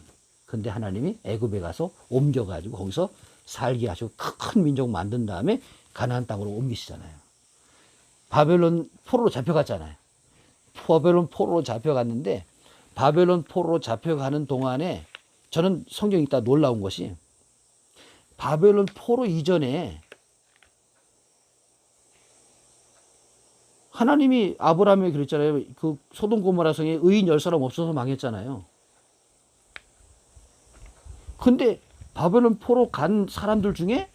S1: 근데 하나님이 애굽에 가서 옮겨가지고 거기서 살게 하시고 큰 민족 만든 다음에 가나안 땅으로 옮기시잖아요. 바벨론 포로로 잡혀갔잖아요. 바벨론 포로로 잡혀갔는데 바벨론 포로로 잡혀가는 동안에 저는 성경 읽다 놀라운 것이 바벨론 포로 이전에 하나님이 아브라함에게 그랬잖아요. 그 소돔 고모라 성에 의인 10사람 없어서 망했잖아요. 근데 바벨론 포로 간 사람들 중에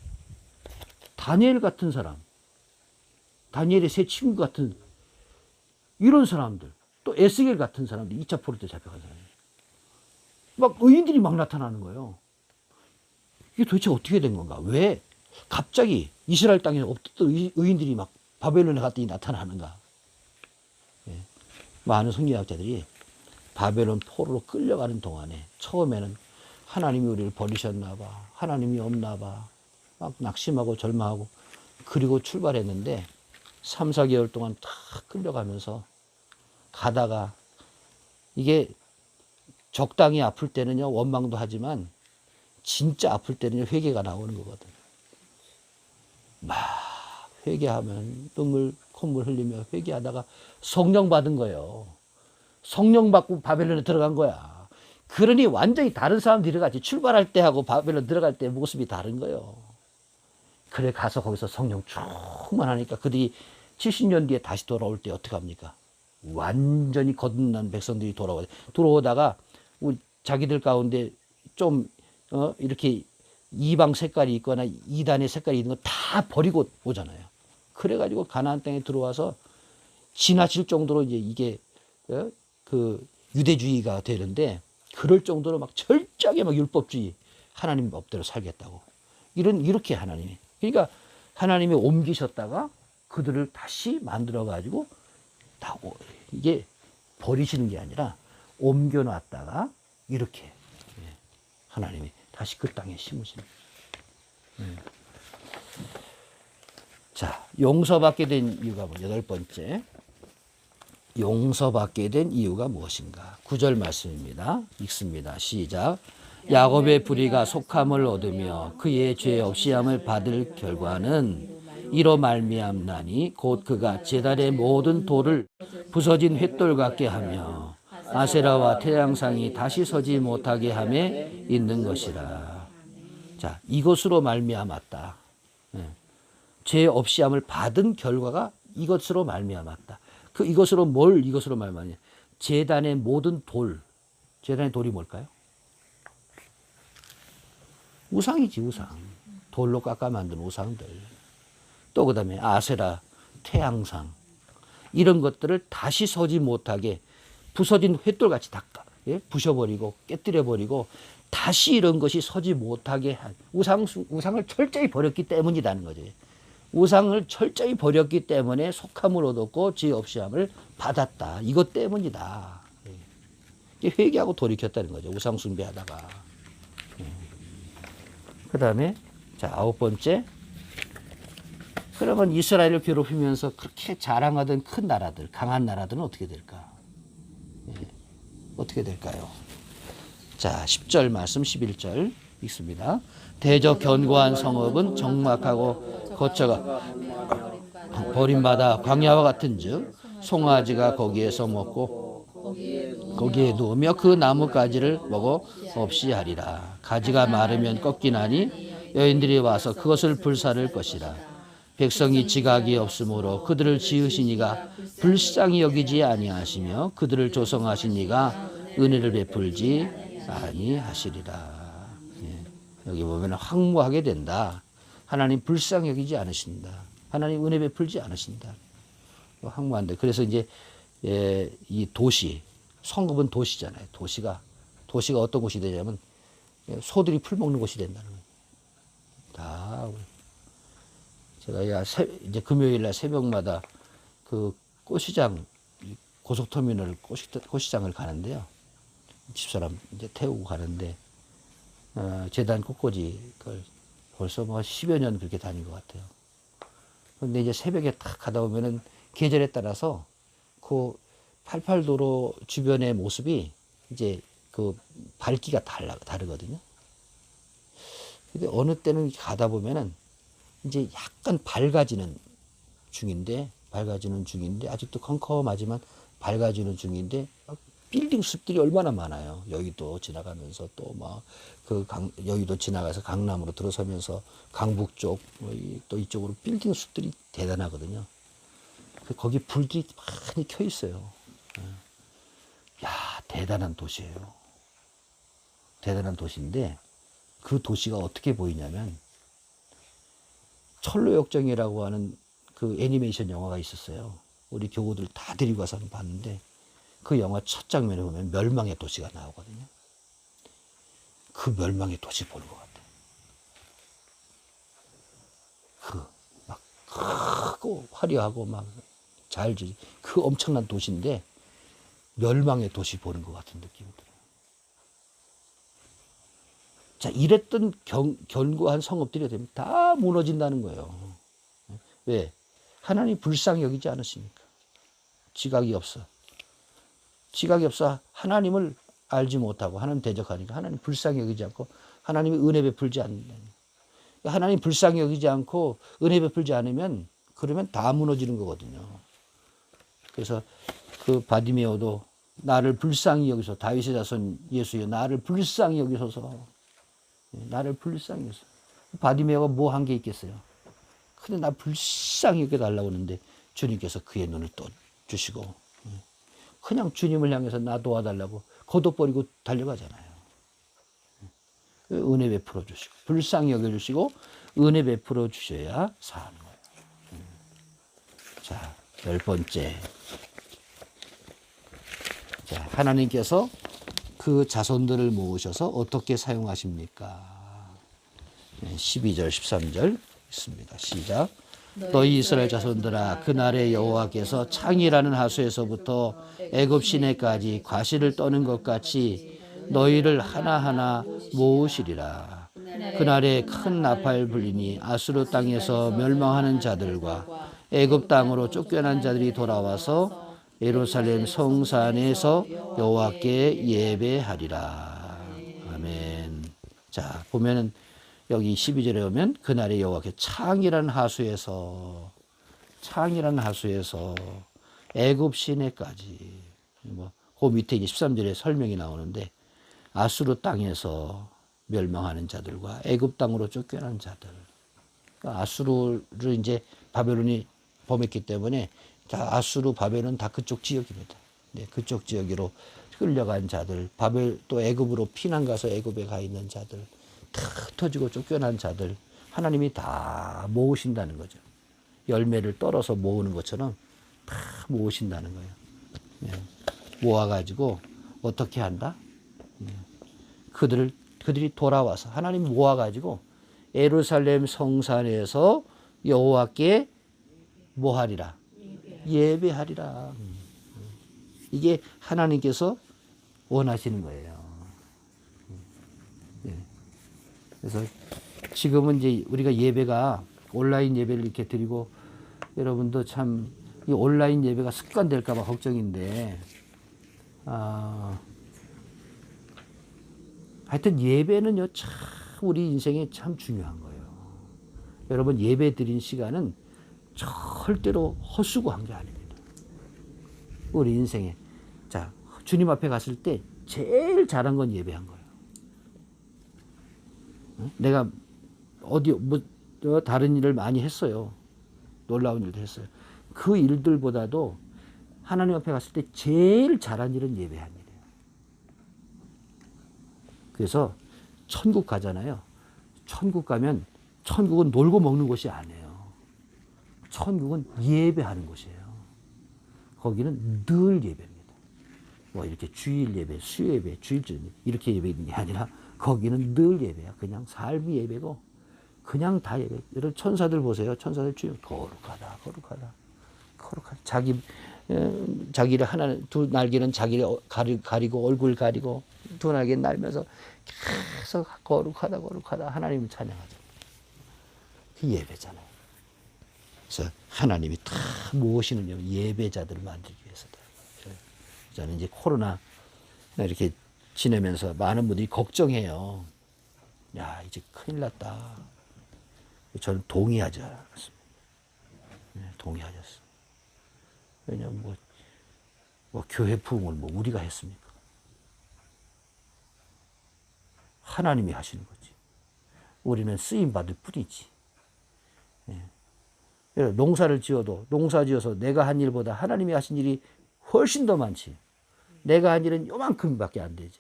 S1: 다니엘 같은 사람, 다니엘의 세 친구 같은 이런 사람들, 또 에스겔 같은 사람들, 2차 포로 때 잡혀간 사람들. 막 의인들이 막 나타나는 거예요. 이게 도대체 어떻게 된 건가? 왜 갑자기 이스라엘 땅에 없던 의인들이 막 바벨론에 갔더니 나타나는가? 예. 많은 성경학자들이 바벨론 포로로 끌려가는 동안에 처음에는 하나님이 우리를 버리셨나 봐. 하나님이 없나 봐. 막 낙심하고 절망하고 그리고 출발했는데 3, 4개월 동안 다 끌려가면서 가다가 이게 적당히 아플 때는요 원망도 하지만 진짜 아플 때는요 회개가 나오는 거거든. 막 회개하면 눈물 콧물 흘리며 회개하다가 성령 받은 거예요. 성령 받고 바벨론에 들어간 거야. 그러니 완전히 다른 사람들이 들어갔지. 출발할 때하고 바벨론 들어갈 때 모습이 다른 거예요. 그래 가서 거기서 성령 충만하니까 그들이 70년 뒤에 다시 돌아올 때 어떻게 합니까? 완전히 거듭난 백성들이 돌아오다가 자기들 가운데 좀 이렇게 이방 색깔이 있거나 이단의 색깔이 있는 거 다 버리고 오잖아요. 그래가지고 가나안 땅에 들어와서 지나칠 정도로 이제 이게 그 유대주의가 되는데 그럴 정도로 막 철저하게 막 율법주의 하나님 법대로 살겠다고 이렇게 하나님이 그러니까 하나님이 옮기셨다가 그들을 다시 만들어 가지고 다 이게 버리시는 게 아니라 옮겨놨다가 이렇게 하나님이 다시 그 땅에 심으시는 거예요. 자, 용서받게 된 이유가 뭐 8번째. 용서받게 된 이유가 무엇인가? 9절 말씀입니다. 읽습니다. 시작. 야곱의 불의가 속함을 얻으며 그의 죄 없이함을 받을 결과는 이로 말미암나니 곧 그가 제단의 모든 돌을 부서진 횃돌 같게 하며 아세라와 태양상이 다시 서지 못하게 함에 있는 것이라. 자, 이것으로 말미암았다. 죄 없이함을 받은 결과가 이것으로 말미암았다. 그 이것으로 이것으로 말미암냐? 제단의 모든 돌. 제단의 돌이 뭘까요? 우상이지, 우상. 돌로 깎아 만든 우상들, 또 그다음에 아세라, 태양상, 이런 것들을 다시 서지 못하게 부서진 횃돌같이 다 부셔버리고 깨뜨려버리고 다시 이런 것이 서지 못하게 한 우상을 철저히 버렸기 때문이라는 거죠. 우상을 철저히 버렸기 때문에 속함을 얻었고 죄 없이함을 받았다. 이것 때문이다. 회개하고 돌이켰다는 거죠. 우상 숭배하다가. 그 다음에 자 9번째, 그러면 이스라엘을 괴롭히면서 그렇게 자랑하던 큰 나라들, 강한 나라들은 어떻게 될까? 어떻게 될까요? 자 10절 말씀 11절 읽습니다. 대저 견고한 성읍은 적막하고 거처가 버림받아 광야와 같은즉 송아지가 거기에서 먹고 거기에 누우며 그 나뭇가지를 먹어 없이 하리라. 가지가 마르면 꺾이나니 여인들이 와서 그것을 불사를 것이라. 백성이 지각이 없으므로 그들을 지으신 이가 불쌍히 여기지 아니하시며 그들을 조성하신 이가 은혜를 베풀지 아니하시리라. 여기 보면 황무하게 된다. 하나님 불쌍히 여기지 않으신다. 하나님 은혜 베풀지 않으신다. 황무한데, 그래서 이제 이 도시, 성읍은 도시잖아요. 도시가 어떤 곳이 되냐면 소들이 풀 먹는 곳이 된다는 거예요. 다 제가 이제 금요일 날 새벽마다 그 꽃시장, 고속터미널 꽃시장을 가는데요. 집사람 이제 태우고 가는데 재단 꽃꽂이 그걸 벌써 뭐 10여 년 그렇게 다닌 것 같아요. 그런데 이제 새벽에 딱 가다 보면은 계절에 따라서 그 88도로 주변의 모습이 이제 그 밝기가 다르거든요. 근데 어느 때는 가다 보면은 이제 약간 밝아지는 중인데 아직도 컴컴하지만 밝아지는 중인데 빌딩 숲들이 얼마나 많아요. 여의도 지나가면서 또 막 여의도 지나가서 강남으로 들어서면서 강북 쪽, 또 이쪽으로 빌딩 숲들이 대단하거든요. 거기 불들이 많이 켜 있어요. 야, 대단한 도시예요. 대단한 도시인데 그 도시가 어떻게 보이냐면 철로역정이라고 하는 그 애니메이션 영화가 있었어요. 우리 교우들 다 데리고 가서 한번 봤는데 그 영화 첫 장면에 보면 멸망의 도시가 나오거든요. 그 멸망의 도시 보는 것 같아요. 막 크고 화려하고 막 그 엄청난 도시인데 멸망의 도시 보는 것 같은 느낌이 들어요. 자, 이랬던 견고한 성읍들이 되면 다 무너진다는 거예요. 왜? 하나님 불쌍히 여기지 않으시니까. 지각이 없어. 하나님을 알지 못하고 하나님 대적하니까 하나님 불쌍히 여기지 않고 하나님이 은혜 베풀지 않는다. 하나님 불쌍히 여기지 않고 은혜 베풀지 않으면 그러면 다 무너지는 거거든요. 그래서 그 바디메오도 나를 불쌍히 여기서, 다윗의 자손 예수여 나를 불쌍히 여기소서. 나를 불쌍히 여기소서. 바디메오가 뭐 한 게 있겠어요. 근데 나 불쌍히 여겨달라고 하는데 주님께서 그의 눈을 또 주시고 그냥 주님을 향해서 나 도와달라고 걷어버리고 달려가잖아요. 은혜 베풀어 주시고 불쌍히 여겨주시고 은혜 베풀어 주셔야 사는 거예요. 자, 10번째. 자, 하나님께서 그 자손들을 모으셔서 어떻게 사용하십니까? 12절 13절 있습니다. 시작. 너희 이스라엘 자손들아 그날에 여호와께서 창이라는 하수에서부터 애굽 시내까지 과실을 떠는 것 같이 너희를 하나하나 모으시리라. 그날에 큰 나팔 불리니 아수르 땅에서 멸망하는 자들과 애굽 땅으로 쫓겨난 자들이 돌아와서 예루살렘 성산에서 여호와께 예배하리라. 아멘. 자, 보면은 여기 12절에 오면 그날에 여호와께 창이라는 하수에서 애굽 시내까지, 그 밑에 이제 13절에 설명이 나오는데 아수르 땅에서 멸망하는 자들과 애굽 땅으로 쫓겨난 자들. 그러니까 아수르를 이제 바벨론이 범했기 때문에 다 아수르 바벨은 다 그쪽 지역입니다. 네, 그쪽 지역으로 끌려간 자들, 또 애굽으로 피난 가서 애굽에 가 있는 자들, 다 흩어지고 쫓겨난 자들, 하나님이 다 모으신다는 거죠. 열매를 떨어서 모으는 것처럼 다 모으신다는 거예요. 예. 모아가지고 어떻게 한다? 예. 그들이 돌아와서 하나님 모아가지고 예루살렘 성산에서 여호와께 뭐하리라? 예배하리라. 이게 하나님께서 원하시는 거예요. 예. 그래서 지금은 이제 우리가 예배가 온라인 예배를 이렇게 드리고 여러분도 참 이 온라인 예배가 습관될까봐 걱정인데, 하여튼 예배는요, 참 우리 인생에 참 중요한 거예요. 여러분 예배 드린 시간은 절대로 헛수고한 게 아닙니다. 우리 인생에. 자, 주님 앞에 갔을 때 제일 잘한 건 예배한 거예요. 내가 다른 일을 많이 했어요. 놀라운 일도 했어요. 그 일들보다도 하나님 앞에 갔을 때 제일 잘한 일은 예배한 일이에요. 그래서 천국 가잖아요. 천국 가면 천국은 놀고 먹는 곳이 아니에요. 천국은 예배하는 곳이에요. 거기는 늘 예배입니다. 뭐 이렇게 주일 예배, 수요 예배, 주일절 이렇게 예배하는 게 아니라 거기는 늘 예배야. 그냥 삶이 예배고 그냥 다 예배. 여러분 천사들 보세요. 천사들 주여 거룩하다, 거룩하다, 거룩하다. 자기를 하나 두 날개는 자기를 가리고 얼굴 가리고 두 날개는 날면서 계속 거룩하다, 거룩하다 하나님을 찬양하죠. 그 예배잖아요. 그래서 하나님이 다 무엇이는요 예배자들을 만들기 위해서다. 저는 이제 코로나 이렇게 지내면서 많은 분들이 걱정해요. 야 이제 큰일 났다. 저는 동의하지 않았습니다. 동의하셨어요. 왜냐하면 뭐 교회 부흥을 뭐 우리가 했습니까? 하나님이 하시는 거지. 우리는 쓰임 받을 뿐이지. 농사를 지어도 농사 지어서 내가 한 일보다 하나님이 하신 일이 훨씬 더 많지. 내가 한 일은 요만큼밖에 안 되지.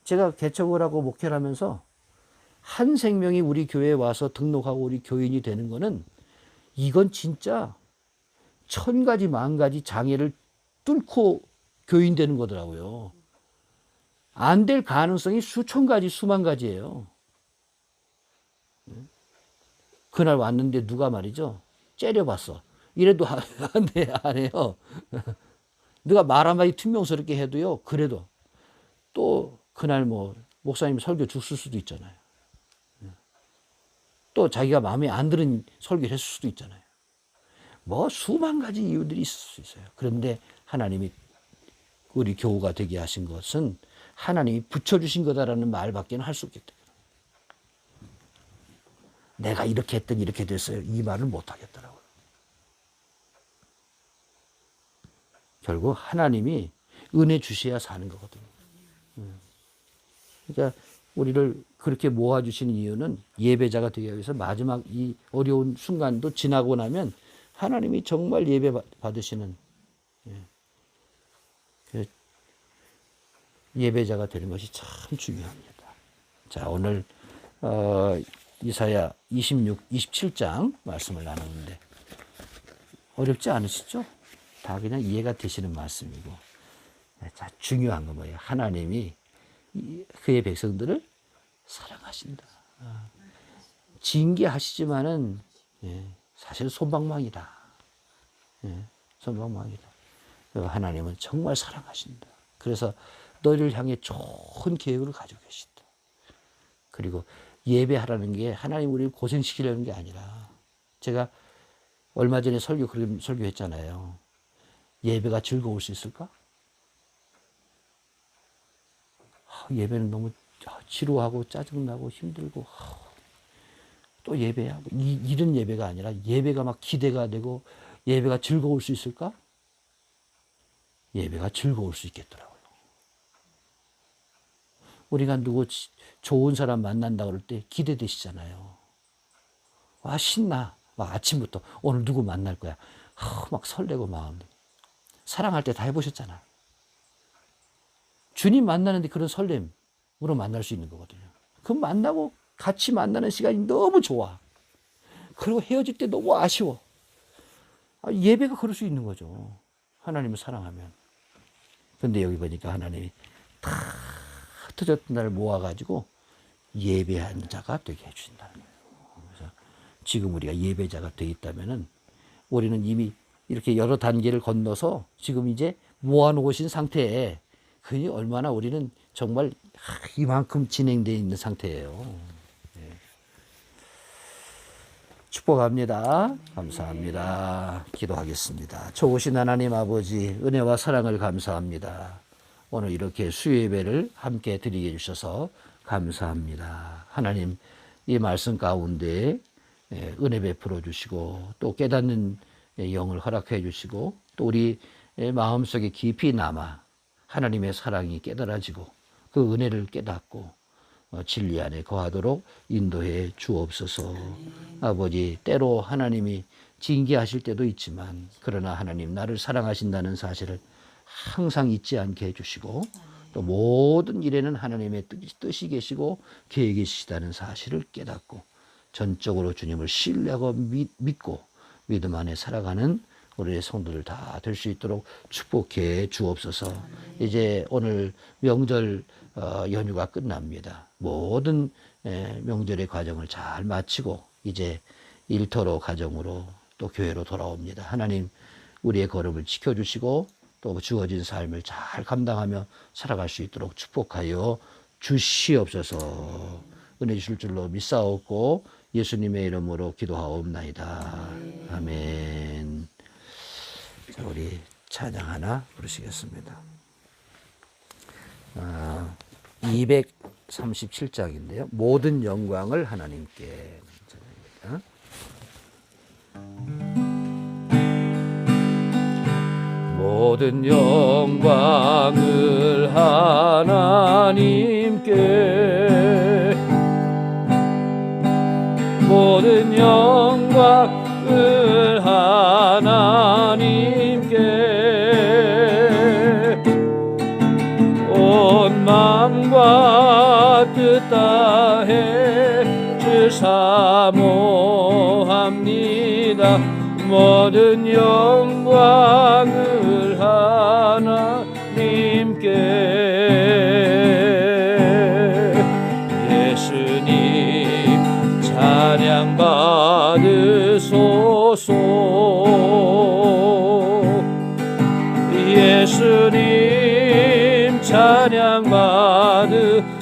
S1: 제가 개척을 하고 목회를 하면서 한 생명이 우리 교회에 와서 등록하고 우리 교인이 되는 거는 이건 진짜 1000가지 만가지 장애를 뚫고 교인 되는 거더라고요. 안 될 가능성이 수천 가지 수만 가지예요. 그날 왔는데 누가 말이죠 째려봤어. 이래도 안 해요. 누가 말 한마디 퉁명스럽게 해도요 그래도 또 그날 뭐 목사님 설교 죽을 수도 있잖아요. 또 자기가 마음에 안 드는 설교를 했을 수도 있잖아요. 뭐 수만 가지 이유들이 있을 수 있어요. 그런데 하나님이 우리 교우가 되게 하신 것은 하나님이 붙여주신 거다라는 말밖에는 할 수 없기 때문에 내가 이렇게 했더니 이렇게 됐어요. 이 말을 못 하겠더라고요. 결국 하나님이 은혜 주셔야 사는 거거든요. 그러니까 우리를 그렇게 모아주시는 이유는 예배자가 되기 위해서 마지막 이 어려운 순간도 지나고 나면 하나님이 정말 예배 받으시는 예배자가 되는 것이 참 중요합니다. 자, 오늘 이사야 27장 말씀을 나누는데 어렵지 않으시죠? 다 그냥 이해가 되시는 말씀이고. 자, 중요한 건 뭐예요? 하나님이 그의 백성들을 사랑하신다. 징계하시지만은 사실 솜방망이다. 솜방망이다. 하나님은 정말 사랑하신다. 그래서 너희를 향해 좋은 계획을 가지고 계신다. 그리고 예배하라는 게 하나님 우리를 고생시키려는 게 아니라 제가 얼마 전에 설교했잖아요. 예배가 즐거울 수 있을까? 예배는 너무 지루하고 짜증나고 힘들고 또 예배야. 이런 예배가 아니라 예배가 막 기대가 되고 예배가 즐거울 수 있을까? 예배가 즐거울 수 있겠더라고요. 우리가 누구 좋은 사람 만난다 그럴 때 기대되시잖아요. 와 신나. 막 아침부터 오늘 누구 만날 거야. 막 설레고 마음. 사랑할 때 다 해보셨잖아. 주님 만나는데 그런 설렘으로 만날 수 있는 거거든요. 그럼 만나고 같이 만나는 시간이 너무 좋아. 그리고 헤어질 때 너무 아쉬워. 예배가 그럴 수 있는 거죠. 하나님을 사랑하면. 근데 여기 보니까 하나님이 다 흩어졌던 날 모아가지고 예배하는 자가 되게 해주신다는 거예요. 그래서 지금 우리가 예배자가 되어 있다면은 우리는 이미 이렇게 여러 단계를 건너서 지금 이제 모아놓으신 상태에 그니 얼마나 우리는 정말 이만큼 진행되어 있는 상태예요. 축복합니다. 감사합니다. 기도하겠습니다. 좋으신 하나님 아버지, 은혜와 사랑을 감사합니다. 오늘 이렇게 수요예배를 함께 드리게 해주셔서 감사합니다. 하나님, 이 말씀 가운데 은혜 베풀어 주시고 또 깨닫는 영을 허락해 주시고 또 우리 마음속에 깊이 남아 하나님의 사랑이 깨달아지고 그 은혜를 깨닫고 진리 안에 거하도록 인도해 주옵소서. 아버지, 때로 하나님이 징계하실 때도 있지만 그러나 하나님 나를 사랑하신다는 사실을 항상 잊지 않게 해주시고 또 모든 일에는 하나님의 뜻이 계시고 계획이 계시다는 사실을 깨닫고 전적으로 주님을 신뢰하고 믿고 믿음 안에 살아가는 우리의 성도들 다 될 수 있도록 축복해 주옵소서. 이제 오늘 명절 연휴가 끝납니다. 모든 명절의 과정을 잘 마치고 이제 일터로 가정으로 또 교회로 돌아옵니다. 하나님 우리의 걸음을 지켜주시고 또 주어진 삶을 잘 감당하며 살아갈 수 있도록 축복하여 주시옵소서. 은혜 주실 줄로 믿사옵고 예수님의 이름으로 기도하옵나이다. 아멘. 자, 우리 찬양 하나 부르시겠습니다. 237장인데요. 모든 영광을 하나님께. 모든 영광을 하나님께, 모든 영광을 하나님께, 온 마음과 뜻 다해 주 사모합니다. 모든 영광을 하나님께. 예수님 찬양 받으소서. 예수님 찬양 받으소서.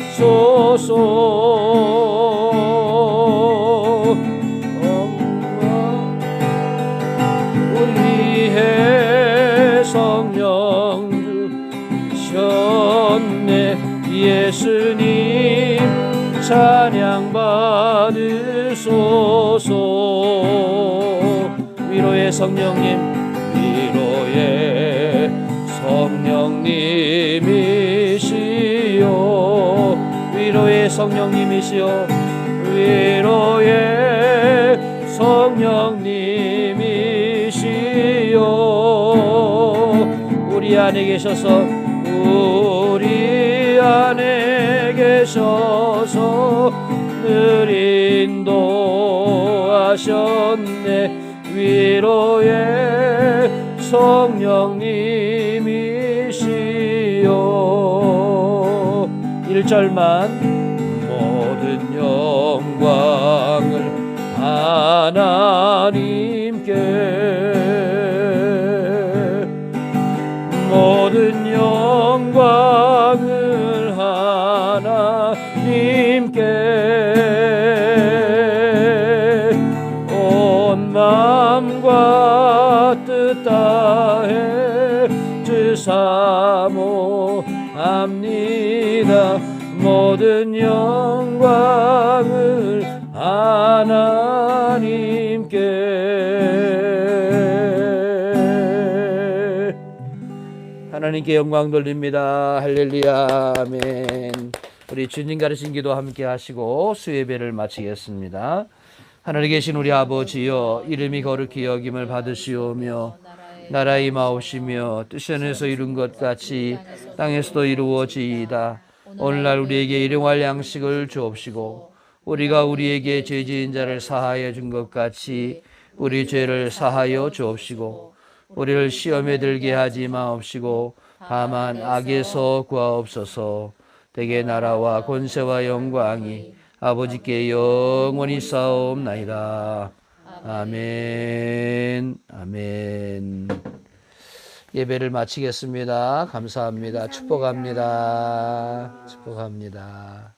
S1: 성령 주셨네. 예수님 찬양 받으소서. 위로의 성령님, 위로의 성령님이시여, 위로의 성령님이시여, 위로의 성령님이시여. 우리 안에 계셔서, 우리 안에 계셔서 늘 인도하셨네. 위로의 성령님이시여. 1절만. 모든 영광을 하나님께, 모든 영광을 하나님께, 온 마음과 뜻 다해 주 사모합니다. 모든 영광을 하나님께. 하나님께 영광 돌립니다. 할렐루야. 아멘. 우리 주님 가르친 기도 함께 하시고 수예배를 마치겠습니다. 하늘에 계신 우리 아버지여, 이름이 거룩히 여김을 받으시오며 나라의 임하옵시며 뜻이 하늘에서 이룬 것 같이 땅에서도 이루어지이다. 오늘날 우리에게 일용할 양식을 주옵시고 우리가 우리에게 죄 지은 자를 사하여 준 것 같이 우리 죄를 사하여 주옵시고 우리를 시험에 들게 하지 마옵시고 다만 악에서 구하옵소서. 대개 나라와 권세와 영광이 아버지께 영원히 싸움나이다. 아멘. 아멘. 예배를 마치겠습니다. 감사합니다. 축복합니다. 축복합니다.